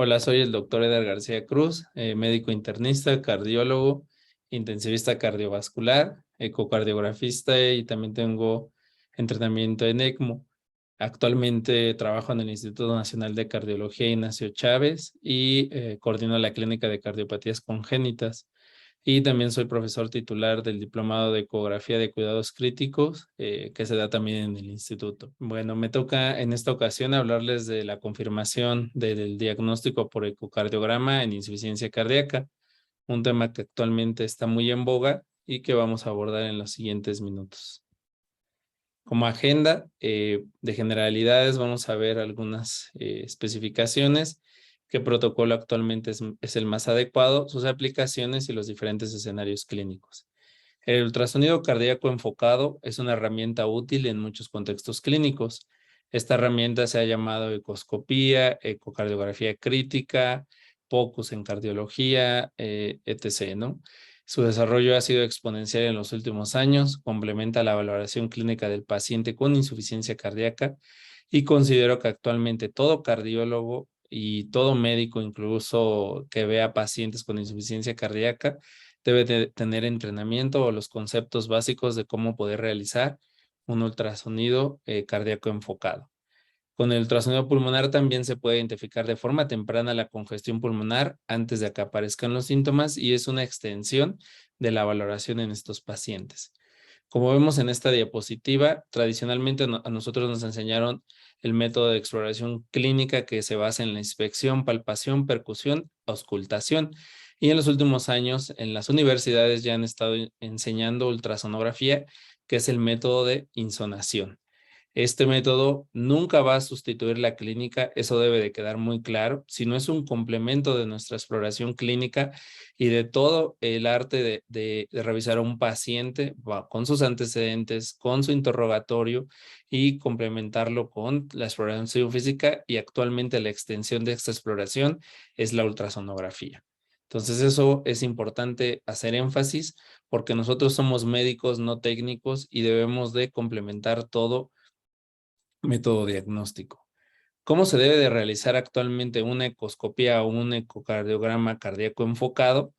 Hola, soy el doctor Eder García Cruz, médico internista, cardiólogo, intensivista cardiovascular, ecocardiografista y también tengo entrenamiento en ECMO. Actualmente trabajo en el Instituto Nacional de Cardiología Ignacio Chávez y coordino la clínica de cardiopatías congénitas. Y también soy profesor titular del Diplomado de Ecografía de Cuidados Críticos, que se da también en el instituto. Bueno, me toca en esta ocasión hablarles de la confirmación del diagnóstico por ecocardiograma en insuficiencia cardíaca, un tema que actualmente está muy en boga y que vamos a abordar en los siguientes minutos. Como agenda de generalidades, vamos a ver algunas especificaciones, qué protocolo actualmente es el más adecuado, sus aplicaciones y los diferentes escenarios clínicos. El ultrasonido cardíaco enfocado es una herramienta útil en muchos contextos clínicos. Esta herramienta se ha llamado ecoscopía, ecocardiografía crítica, POCUS en cardiología, etc., ¿no? Su desarrollo ha sido exponencial en los últimos años, complementa la valoración clínica del paciente con insuficiencia cardíaca y considero que actualmente todo cardiólogo y todo médico, incluso que vea pacientes con insuficiencia cardíaca, debe de tener entrenamiento o los conceptos básicos de cómo poder realizar un ultrasonido cardíaco enfocado. Con el ultrasonido pulmonar también se puede identificar de forma temprana la congestión pulmonar antes de que aparezcan los síntomas y es una extensión de la valoración en estos pacientes. Como vemos en esta diapositiva, tradicionalmente a nosotros nos enseñaron el método de exploración clínica que se basa en la inspección, palpación, percusión, auscultación. Y en los últimos años en las universidades ya han estado enseñando ultrasonografía, que es el método de insonación. Este método nunca va a sustituir la clínica, eso debe de quedar muy claro, sino es un complemento de nuestra exploración clínica y de todo el arte de revisar a un paciente con sus antecedentes, con su interrogatorio y complementarlo con la exploración física, y actualmente la extensión de esta exploración es la ultrasonografía. Entonces eso es importante hacer énfasis porque nosotros somos médicos no técnicos y debemos de complementar todo método diagnóstico. ¿Cómo se debe de realizar actualmente una ecoscopía o un ecocardiograma cardíaco enfocado?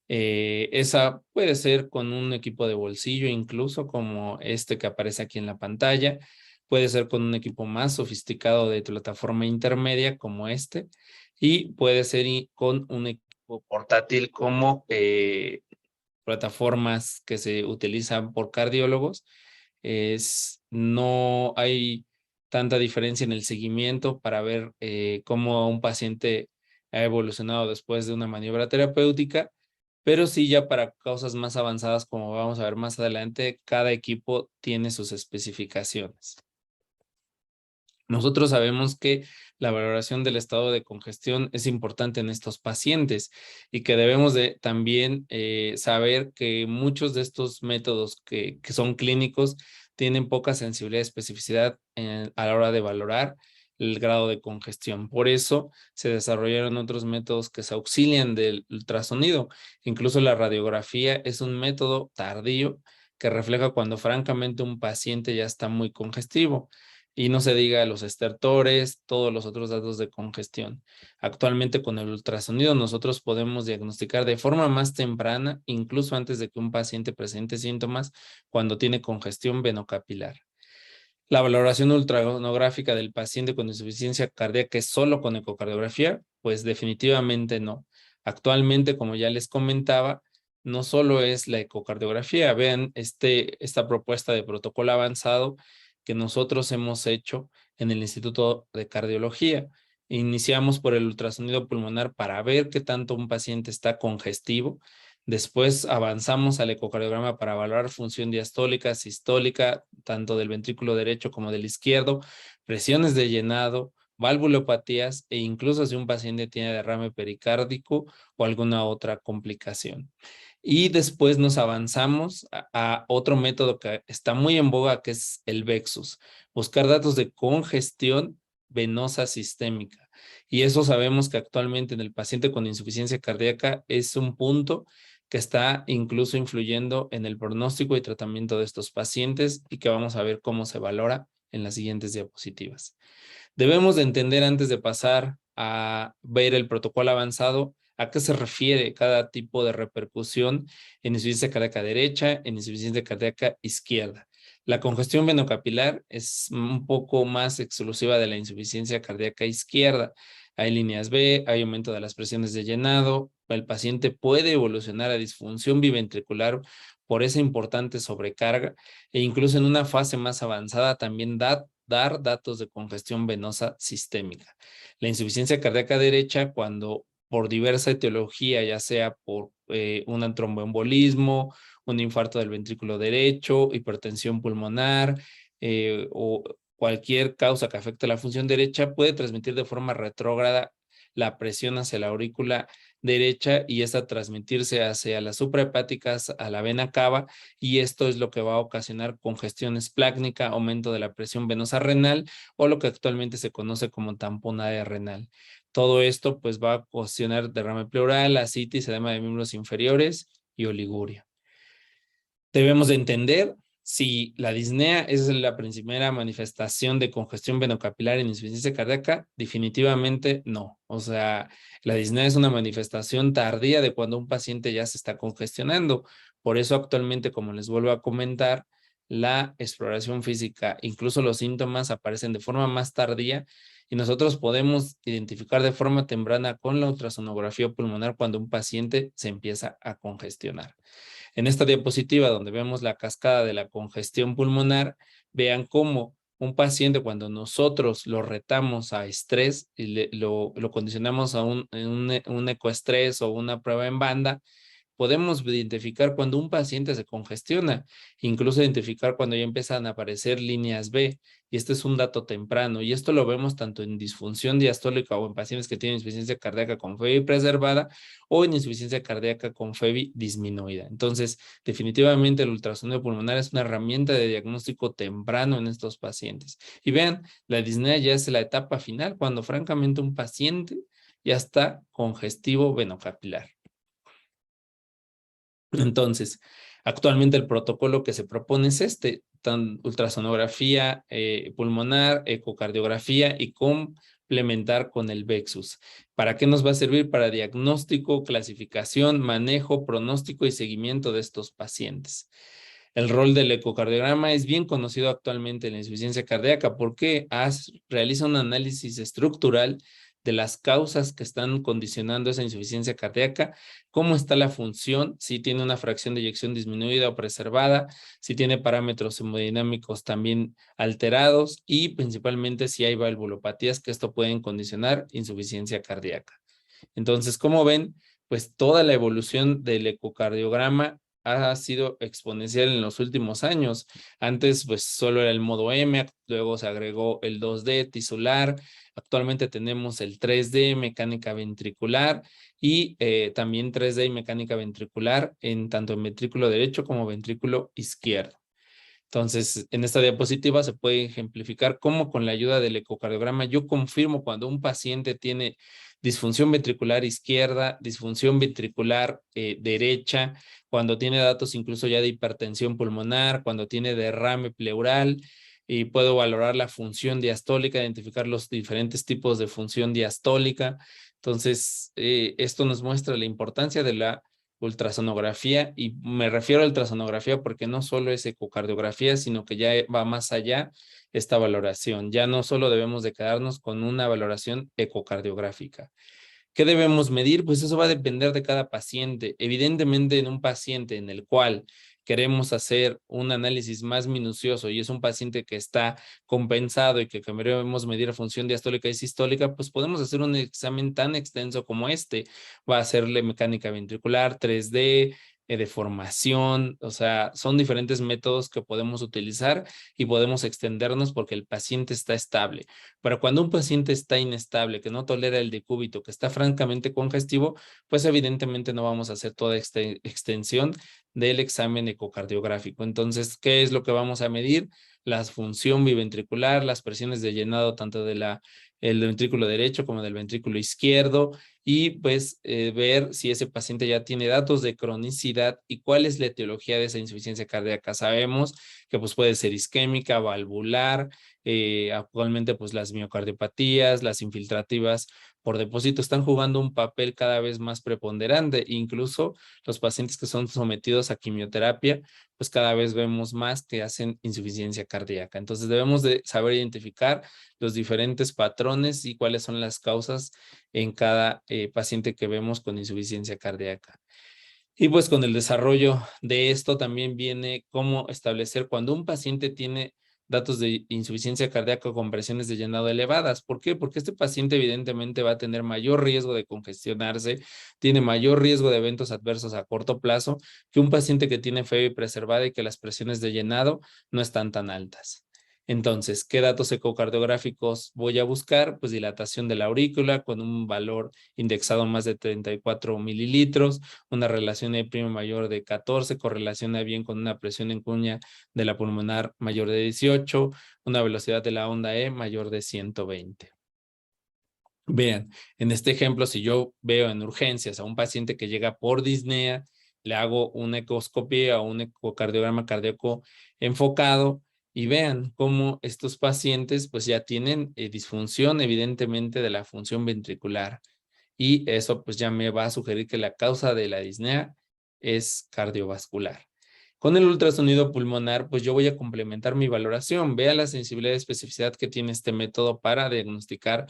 Esa puede ser con un equipo de bolsillo, incluso como este que aparece aquí en la pantalla. Puede ser con un equipo más sofisticado de plataforma intermedia como este. Y puede ser con un equipo portátil como plataformas que se utilizan por cardiólogos. No hay tanta diferencia en el seguimiento para ver cómo un paciente ha evolucionado después de una maniobra terapéutica, pero sí ya para causas más avanzadas, como vamos a ver más adelante, cada equipo tiene sus especificaciones. Nosotros sabemos que la valoración del estado de congestión es importante en estos pacientes y que debemos de también saber que muchos de estos métodos que son clínicos tienen poca sensibilidad y especificidad a la hora de valorar el grado de congestión. Por eso se desarrollaron otros métodos que se auxilian del ultrasonido. Incluso la radiografía es un método tardío que refleja cuando francamente un paciente ya está muy congestivo. Y no se diga los estertores, todos los otros datos de congestión. Actualmente con el ultrasonido nosotros podemos diagnosticar de forma más temprana, incluso antes de que un paciente presente síntomas, cuando tiene congestión venocapilar. La valoración ultrasonográfica del paciente con insuficiencia cardíaca es solo con ecocardiografía, pues definitivamente no. Actualmente, como ya les comentaba, no solo es la ecocardiografía. Vean esta propuesta de protocolo avanzado que nosotros hemos hecho en el Instituto de Cardiología. Iniciamos por el ultrasonido pulmonar para ver qué tanto un paciente está congestivo. Después avanzamos al ecocardiograma para valorar función diastólica, sistólica, tanto del ventrículo derecho como del izquierdo, presiones de llenado, valvulopatías e incluso si un paciente tiene derrame pericárdico o alguna otra complicación. Y después nos avanzamos a otro método que está muy en boga, que es el VEXUS, buscar datos de congestión venosa sistémica. Y eso sabemos que actualmente en el paciente con insuficiencia cardíaca es un punto que está incluso influyendo en el pronóstico y tratamiento de estos pacientes y que vamos a ver cómo se valora en las siguientes diapositivas. Debemos de entender antes de pasar a ver el protocolo avanzado, a qué se refiere cada tipo de repercusión en insuficiencia cardíaca derecha, en insuficiencia cardíaca izquierda. La congestión venocapilar es un poco más exclusiva de la insuficiencia cardíaca izquierda. Hay líneas B, hay aumento de las presiones de llenado. El paciente puede evolucionar a disfunción biventricular por esa importante sobrecarga e incluso en una fase más avanzada también dar datos de congestión venosa sistémica. La insuficiencia cardíaca derecha, cuando por diversa etiología, ya sea por un tromboembolismo, un infarto del ventrículo derecho, hipertensión pulmonar o cualquier causa que afecte la función derecha, puede transmitir de forma retrógrada la presión hacia la aurícula derecha y esta transmitirse hacia las suprahepáticas, a la vena cava, y esto es lo que va a ocasionar congestión esplácnica, aumento de la presión venosa renal o lo que actualmente se conoce como tamponada renal. Todo esto pues va a ocasionar derrame pleural, ascitis, edema de miembros inferiores y oliguria. Debemos de entender si la disnea es la primera manifestación de congestión venocapilar en insuficiencia cardíaca. Definitivamente no. O sea, la disnea es una manifestación tardía de cuando un paciente ya se está congestionando. Por eso actualmente, como les vuelvo a comentar, la exploración física, incluso los síntomas aparecen de forma más tardía y nosotros podemos identificar de forma temprana con la ultrasonografía pulmonar cuando un paciente se empieza a congestionar. En esta diapositiva donde vemos la cascada de la congestión pulmonar, vean cómo un paciente, cuando nosotros lo retamos a estrés y lo condicionamos a un ecoestrés o una prueba en banda, podemos identificar cuando un paciente se congestiona, incluso identificar cuando ya empiezan a aparecer líneas B, y este es un dato temprano, y esto lo vemos tanto en disfunción diastólica o en pacientes que tienen insuficiencia cardíaca con FEBI preservada o en insuficiencia cardíaca con FEBI disminuida. Entonces, definitivamente el ultrasonido pulmonar es una herramienta de diagnóstico temprano en estos pacientes. Y vean, la disnea ya es la etapa final, cuando francamente un paciente ya está congestivo venocapilar. Entonces, actualmente el protocolo que se propone es ultrasonografía pulmonar, ecocardiografía y complementar con el VEXUS. ¿Para qué nos va a servir? Para diagnóstico, clasificación, manejo, pronóstico y seguimiento de estos pacientes. El rol del ecocardiograma es bien conocido actualmente en la insuficiencia cardíaca porque realiza un análisis estructural de las causas que están condicionando esa insuficiencia cardíaca, cómo está la función, si tiene una fracción de eyección disminuida o preservada, si tiene parámetros hemodinámicos también alterados y principalmente si hay valvulopatías que esto pueden condicionar insuficiencia cardíaca. Entonces, como ven, pues toda la evolución del ecocardiograma ha sido exponencial en los últimos años. Antes, pues solo era el modo M, luego se agregó el 2D tisular, actualmente tenemos el 3D mecánica ventricular y también 3D y mecánica ventricular en tanto en ventrículo derecho como ventrículo izquierdo. Entonces, en esta diapositiva se puede ejemplificar cómo con la ayuda del ecocardiograma yo confirmo cuando un paciente tiene disfunción ventricular izquierda, disfunción ventricular derecha, cuando tiene datos incluso ya de hipertensión pulmonar, cuando tiene derrame pleural, y puedo valorar la función diastólica, identificar los diferentes tipos de función diastólica. Entonces, esto nos muestra la importancia de la ultrasonografía, y me refiero a ultrasonografía porque no solo es ecocardiografía, sino que ya va más allá esta valoración. Ya no solo debemos de quedarnos con una valoración ecocardiográfica. ¿Qué debemos medir? Pues eso va a depender de cada paciente. Evidentemente, en un paciente en el cual queremos hacer un análisis más minucioso y es un paciente que está compensado y que queremos medir función diastólica y sistólica, pues podemos hacer un examen tan extenso como este. Va a hacerle mecánica ventricular, 3D, deformación, o sea, son diferentes métodos que podemos utilizar y podemos extendernos porque el paciente está estable. Pero cuando un paciente está inestable, que no tolera el decúbito, que está francamente congestivo, pues evidentemente no vamos a hacer toda esta extensión del examen ecocardiográfico. Entonces, ¿qué es lo que vamos a medir? La función biventricular, las presiones de llenado tanto de el ventrículo derecho como del ventrículo izquierdo, y pues ver si ese paciente ya tiene datos de cronicidad y cuál es la etiología de esa insuficiencia cardíaca. Sabemos que pues puede ser isquémica, valvular, actualmente pues las miocardiopatías, las infiltrativas por depósito están jugando un papel cada vez más preponderante. Incluso los pacientes que son sometidos a quimioterapia, pues cada vez vemos más que hacen insuficiencia cardíaca. Entonces debemos de saber identificar los diferentes patrones y cuáles son las causas en cada paciente que vemos con insuficiencia cardíaca. Y pues con el desarrollo de esto también viene cómo establecer cuando un paciente tiene datos de insuficiencia cardíaca con presiones de llenado elevadas. ¿Por qué? Porque este paciente evidentemente va a tener mayor riesgo de congestionarse, tiene mayor riesgo de eventos adversos a corto plazo que un paciente que tiene fiebre preservada y que las presiones de llenado no están tan altas. Entonces, ¿qué datos ecocardiográficos voy a buscar? Pues dilatación de la aurícula con un valor indexado más de 34 mililitros, una relación E' mayor de 14, correlaciona bien con una presión en cuña de la pulmonar mayor de 18, una velocidad de la onda E mayor de 120. Vean, en este ejemplo, si yo veo en urgencias a un paciente que llega por disnea, le hago una ecoscopia o un ecocardiograma cardíaco enfocado y vean cómo estos pacientes pues ya tienen disfunción evidentemente de la función ventricular y eso pues ya me va a sugerir que la causa de la disnea es cardiovascular. Con el ultrasonido pulmonar, pues yo voy a complementar mi valoración. Vea la sensibilidad y especificidad que tiene este método para diagnosticar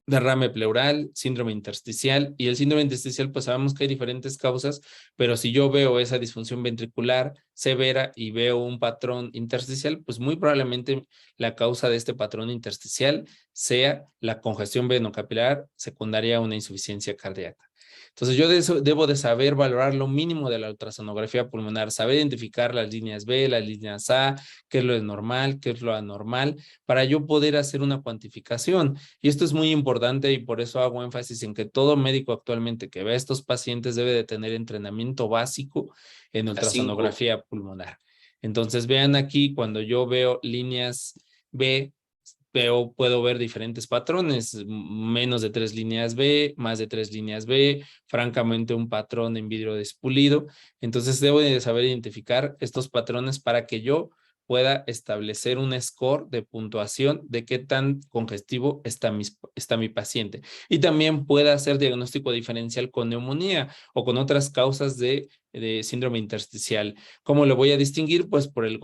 derrame pleural, síndrome intersticial, y el síndrome intersticial pues sabemos que hay diferentes causas, pero si yo veo esa disfunción ventricular severa y veo un patrón intersticial, pues muy probablemente la causa de este patrón intersticial sea la congestión venocapilar secundaria a una insuficiencia cardíaca. Entonces yo debo de saber valorar lo mínimo de la ultrasonografía pulmonar, saber identificar las líneas B, las líneas A, qué es lo normal, qué es lo anormal, para yo poder hacer una cuantificación. Y esto es muy importante y por eso hago énfasis en que todo médico actualmente que ve a estos pacientes debe de tener entrenamiento básico en ultrasonografía pulmonar. Entonces vean aquí cuando yo veo líneas B, puedo ver diferentes patrones, menos de 3 líneas B, más de 3 líneas B, francamente un patrón en vidrio despulido. Entonces debo de saber identificar estos patrones para que yo pueda establecer un score de puntuación de qué tan congestivo está mi paciente. Y también pueda hacer diagnóstico diferencial con neumonía o con otras causas de síndrome intersticial. ¿Cómo lo voy a distinguir? Pues por el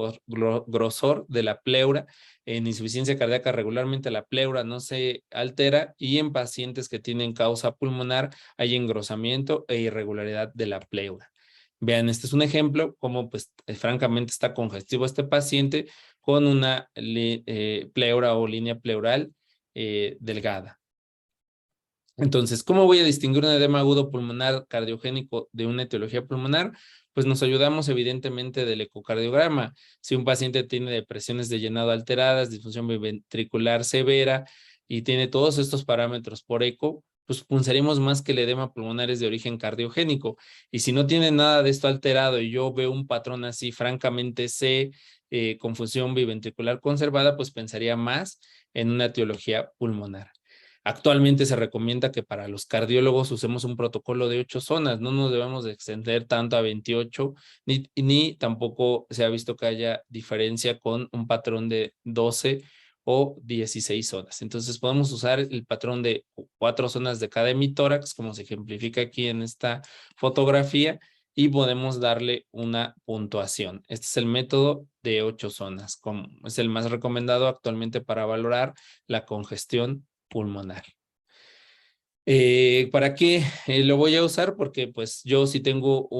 grosor de la pleura. En insuficiencia cardíaca regularmente la pleura no se altera y en pacientes que tienen causa pulmonar hay engrosamiento e irregularidad de la pleura. Vean, este es un ejemplo como pues francamente está congestivo este paciente con una pleura o línea pleural delgada. Entonces, ¿cómo voy a distinguir un edema agudo pulmonar cardiogénico de una etiología pulmonar? Pues nos ayudamos evidentemente del ecocardiograma. Si un paciente tiene depresiones de llenado alteradas, disfunción ventricular severa y tiene todos estos parámetros por eco, pues punzaríamos más que el edema pulmonar es de origen cardiogénico. Y si no tiene nada de esto alterado y yo veo un patrón así, francamente C, con función biventricular conservada, pues pensaría más en una etiología pulmonar. Actualmente se recomienda que para los cardiólogos usemos un protocolo de 8 zonas, no nos debemos de extender tanto a 28, ni tampoco se ha visto que haya diferencia con un patrón de 12 o 16 zonas. Entonces podemos usar el patrón de 4 zonas de cada hemitórax, como se ejemplifica aquí en esta fotografía, y podemos darle una puntuación. Este es el método de 8 zonas, como es el más recomendado actualmente para valorar la congestión pulmonar. ¿Para qué lo voy a usar? Porque pues yo si tengo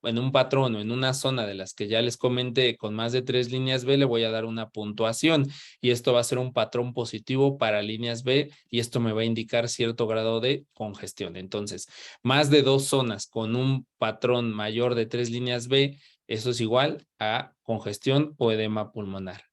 en un patrón o en una zona de las que ya les comenté con más de 3 líneas B, le voy a dar una puntuación y esto va a ser un patrón positivo para líneas B y esto me va a indicar cierto grado de congestión. Entonces, más de 2 zonas con un patrón mayor de 3 líneas B, eso es igual a congestión o edema pulmonar.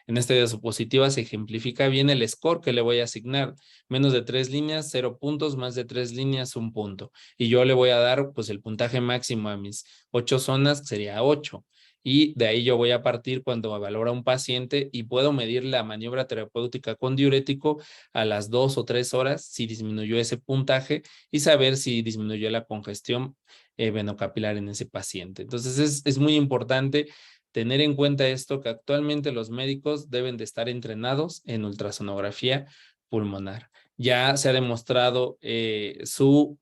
En esta diapositiva se ejemplifica bien el score que le voy a asignar. Menos de 3 líneas, 0 puntos, más de 3 líneas, 1 punto. Y yo le voy a dar pues el puntaje máximo a mis 8 zonas, que sería 8. y de ahí yo voy a partir cuando valora un paciente y puedo medir la maniobra terapéutica con diurético a las 2 o 3 horas si disminuyó ese puntaje y saber si disminuyó la congestión venocapilar en ese paciente. Entonces es muy importante tener en cuenta esto, que actualmente los médicos deben de estar entrenados en ultrasonografía pulmonar. Ya se ha demostrado su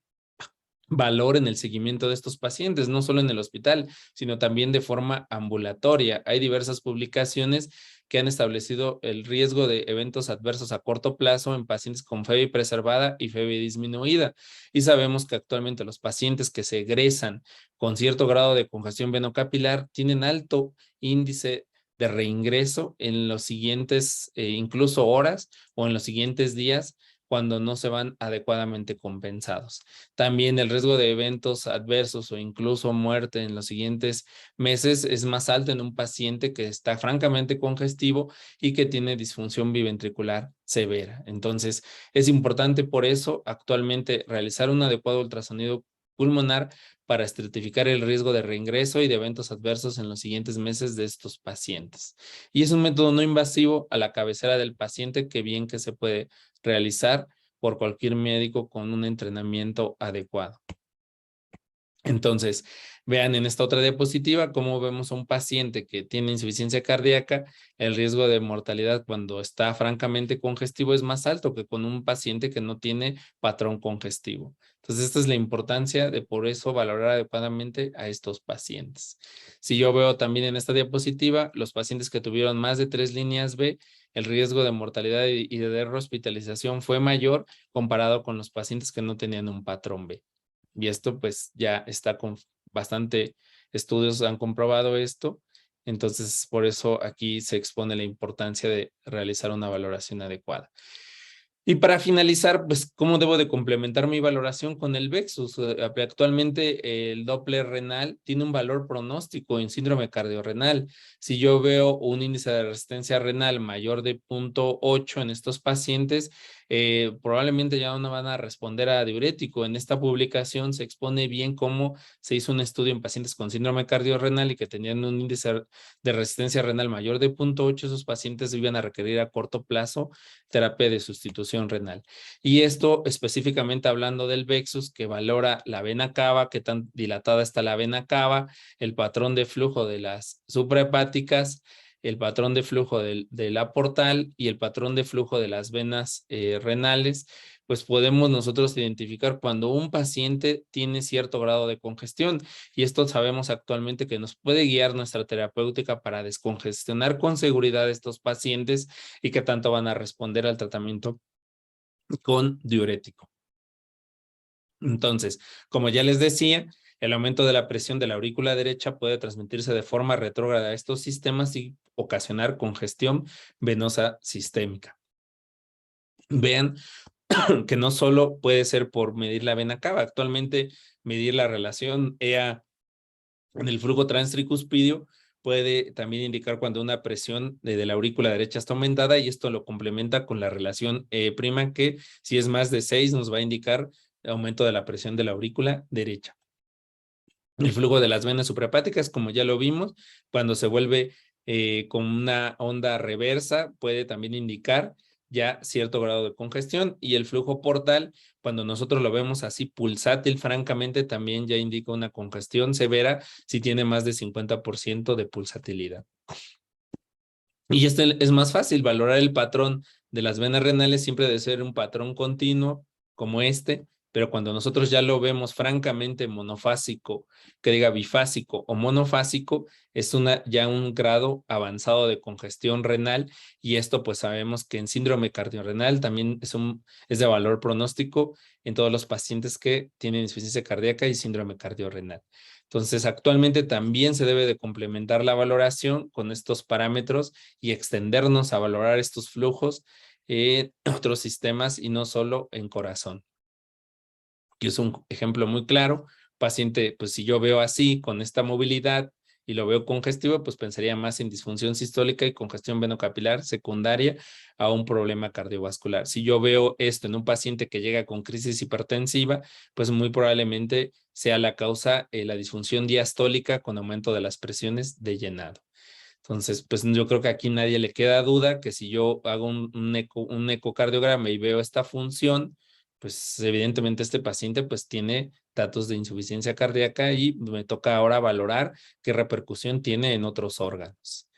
valor en el seguimiento de estos pacientes, no solo en el hospital, sino también de forma ambulatoria. Hay diversas publicaciones que han establecido el riesgo de eventos adversos a corto plazo en pacientes con FEBI preservada y FEBI disminuida. Y sabemos que actualmente los pacientes que se egresan con cierto grado de congestión venocapilar tienen alto índice de reingreso en los siguientes, incluso horas o en los siguientes días, cuando no se van adecuadamente compensados. También el riesgo de eventos adversos o incluso muerte en los siguientes meses es más alto en un paciente que está francamente congestivo y que tiene disfunción biventricular severa. Entonces, es importante por eso actualmente realizar un adecuado ultrasonido pulmonar para estratificar el riesgo de reingreso y de eventos adversos en los siguientes meses de estos pacientes. Y es un método no invasivo a la cabecera del paciente que bien que se puede realizar por cualquier médico con un entrenamiento adecuado. Entonces, vean en esta otra diapositiva cómo vemos a un paciente que tiene insuficiencia cardíaca, el riesgo de mortalidad cuando está francamente congestivo es más alto que con un paciente que no tiene patrón congestivo. Entonces, esta es la importancia de por eso valorar adecuadamente a estos pacientes. Si yo veo también en esta diapositiva, los pacientes que tuvieron más de 3 líneas B, el riesgo de mortalidad y de hospitalización fue mayor comparado con los pacientes que no tenían un patrón B. Y esto pues ya está con bastante estudios han comprobado esto. Entonces, por eso aquí se expone la importancia de realizar una valoración adecuada. Y para finalizar, pues, ¿cómo debo de complementar mi valoración con el VEXUS? Actualmente el Doppler renal tiene un valor pronóstico en síndrome cardiorrenal. Si yo veo un índice de resistencia renal mayor de 0.8 en estos pacientes, probablemente ya no van a responder a diurético. En esta publicación se expone bien cómo se hizo un estudio en pacientes con síndrome cardiorrenal y que tenían un índice de resistencia renal mayor de 0.8. Esos pacientes iban a requerir a corto plazo terapia de sustitución renal. Y esto específicamente hablando del VEXUS, que valora la vena cava, qué tan dilatada está la vena cava, el patrón de flujo de las suprahepáticas, el patrón de flujo de la portal y el patrón de flujo de las venas renales, pues podemos nosotros identificar cuando un paciente tiene cierto grado de congestión, y esto sabemos actualmente que nos puede guiar nuestra terapéutica para descongestionar con seguridad a estos pacientes y que tanto van a responder al tratamiento con diurético. Entonces, como ya les decía, el aumento de la presión de la aurícula derecha puede transmitirse de forma retrógrada a estos sistemas y ocasionar congestión venosa sistémica. Vean que no solo puede ser por medir la vena cava, actualmente medir la relación EA en el flujo transtricuspidio puede también indicar cuando una presión de la aurícula derecha está aumentada, y esto lo complementa con la relación E', que si es más de 6 nos va a indicar aumento de la presión de la aurícula derecha. El flujo de las venas suprahepáticas, como ya lo vimos, cuando se vuelve con una onda reversa, puede también indicar ya cierto grado de congestión, y el flujo portal, cuando nosotros lo vemos así pulsátil, francamente, también ya indica una congestión severa si tiene más de 50% de pulsatilidad. Y este es más fácil, valorar el patrón de las venas renales siempre debe ser un patrón continuo como este, pero cuando nosotros ya lo vemos francamente monofásico, que diga bifásico o monofásico, es ya un grado avanzado de congestión renal, y esto pues sabemos que en síndrome cardiorrenal también es de valor pronóstico en todos los pacientes que tienen insuficiencia cardíaca y síndrome cardiorrenal. Entonces, actualmente también se debe de complementar la valoración con estos parámetros y extendernos a valorar estos flujos en otros sistemas y no solo en corazón. Que es un ejemplo muy claro. Paciente, pues si yo veo así, con esta movilidad y lo veo congestivo, pues pensaría más en disfunción sistólica y congestión venocapilar secundaria a un problema cardiovascular. Si yo veo esto en un paciente que llega con crisis hipertensiva, pues muy probablemente sea la causa la disfunción diastólica con aumento de las presiones de llenado. Entonces, pues yo creo que aquí nadie le queda duda que si yo hago un ecocardiograma y veo esta función, pues evidentemente este paciente pues tiene datos de insuficiencia cardíaca y me toca ahora valorar qué repercusión tiene en otros órganos.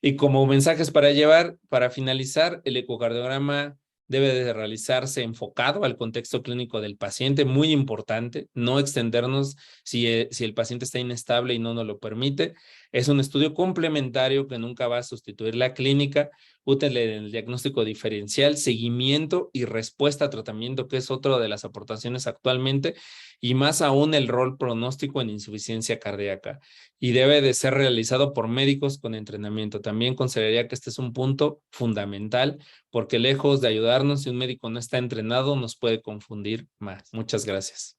Y como mensajes para llevar, para finalizar, el ecocardiograma debe de realizarse enfocado al contexto clínico del paciente, muy importante, no extendernos si el paciente está inestable y no nos lo permite. Es un estudio complementario que nunca va a sustituir la clínica, útil en el diagnóstico diferencial, seguimiento y respuesta a tratamiento, que es otra de las aportaciones actualmente, y más aún el rol pronóstico en insuficiencia cardíaca. Y debe de ser realizado por médicos con entrenamiento. También consideraría que este es un punto fundamental, porque lejos de ayudarnos, si un médico no está entrenado, nos puede confundir más. Muchas gracias.